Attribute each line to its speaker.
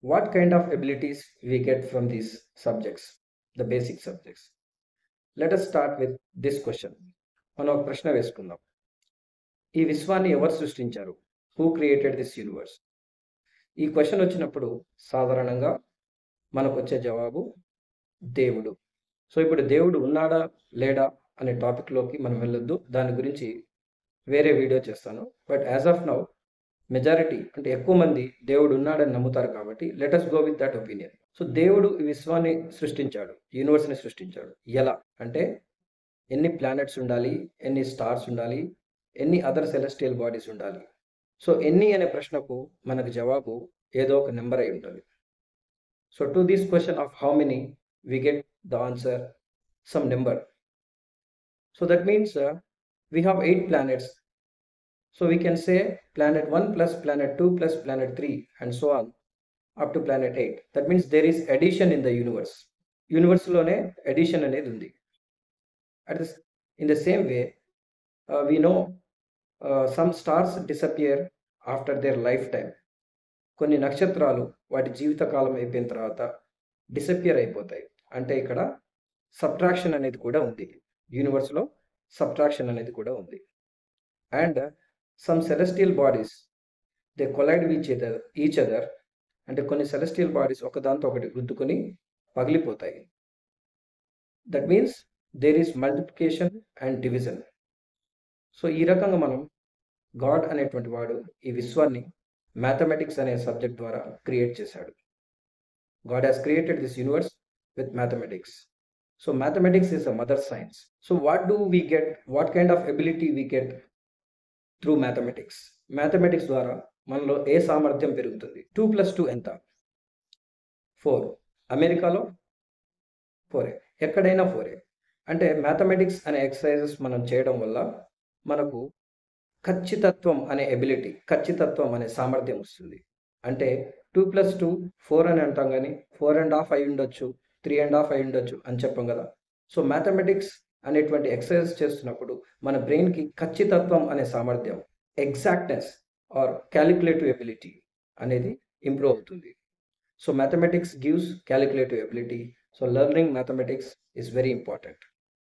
Speaker 1: what kind of abilities we get from these subjects, the basic subjects. Let us start with this question. మనం ఒక ప్రశ్న వేసుకుందాం. ఈ విశ్వాన్ని ఎవరు సృష్టించారు? Who created this universe? ఈ క్వశ్చన్ వచ్చినప్పుడు సాధారణంగా మనకు వచ్చే జవాబు దేవుడు. సో ఇప్పుడు దేవుడు ఉన్నాడా లేడా అనే టాపిక్లోకి మనం వెళ్ళొద్దు. దాని గురించి వేరే వీడియో చేస్తాను. But as of now majority అంటే ఎక్కువ మంది దేవుడు ఉన్నాడని నమ్ముతారు కాబట్టి let us go with that opinion. So దేవుడు ఈ విశ్వాన్ని సృష్టించాడు, యూనివర్స్ని సృష్టించాడు. ఎలా అంటే ఎన్ని ప్లానెట్స్ ఉండాలి, ఎన్ని స్టార్స్ ఉండాలి, ఎన్ని అదర్ సెలెస్టియల్ బాడీస్ ఉండాలి. సో ఎన్ని అనే ప్రశ్నకు మనకు జవాబు ఏదో ఒక నెంబర్ అయి ఉంటుంది. So to this question of how many we get the answer some number. So that means we have 8 planets. So we can say planet 1 plus planet 2 plus planet 3 and so on up to planet 8. That means there is addition in the universe. Universe lone addition anedi undi. In the same way, we know some stars disappear after their lifetime. కొన్ని నక్షత్రాలు వాటి జీవితకాలం అయిపోయిన తర్వాత disappear అయిపోతాయి. అంటే ఇక్కడ subtraction అనేది కూడా ఉంది. యూనివర్స్లో సబ్ట్రాక్షన్ అనేది కూడా ఉంది. And some celestial bodies they collide with each other. అంటే కొన్ని సెలెస్టియల్ బాడీస్ ఒకదాంతో ఒకటి గుద్దుకొని పగిలిపోతాయి. That means there is multiplication and division. So ఈ రకంగా మనం గాడ్ అనేటువంటి వాడు ఈ విశ్వాన్ని మ్యాథమెటిక్స్ అనే సబ్జెక్ట్ ద్వారా క్రియేట్ చేశాడు. God has created this universe with mathematics. So mathematics is a mother science. So what do we get? What kind of ability we get through mathematics? Mathematics ద్వారా మనలో ఏ సామర్థ్యం పెరుగుతుంది? 2 + 2 ఎంత? 4. అమెరికాలో 4. ఎక్కడైనా 4. అంటే మ్యాథమెటిక్స్ అనే ఎక్సర్సైజెస్ మనం చేయడం వల్ల మనకు ఖచ్చితత్వం అనే ఎబిలిటీ, ఖచ్చితత్వం అనే సామర్థ్యం వస్తుంది. అంటే 2 + 2 4 అని అంటాం, కానీ 4.5 అయి ఉండొచ్చు, 3.5 అయి ఉండొచ్చు అని చెప్పాం కదా. సో మ్యాథమెటిక్స్ అనేటువంటి ఎక్సర్సైజ్ చేస్తున్నప్పుడు మన బ్రెయిన్కి ఖచ్చితత్వం అనే సామర్థ్యం, ఎగ్జాక్ట్నెస్ ఆర్ క్యాలిక్యులేటివ్ ఎబిలిటీ అనేది ఇంప్రూవ్ అవుతుంది. So mathematics gives calculative ability. So learning mathematics is very important.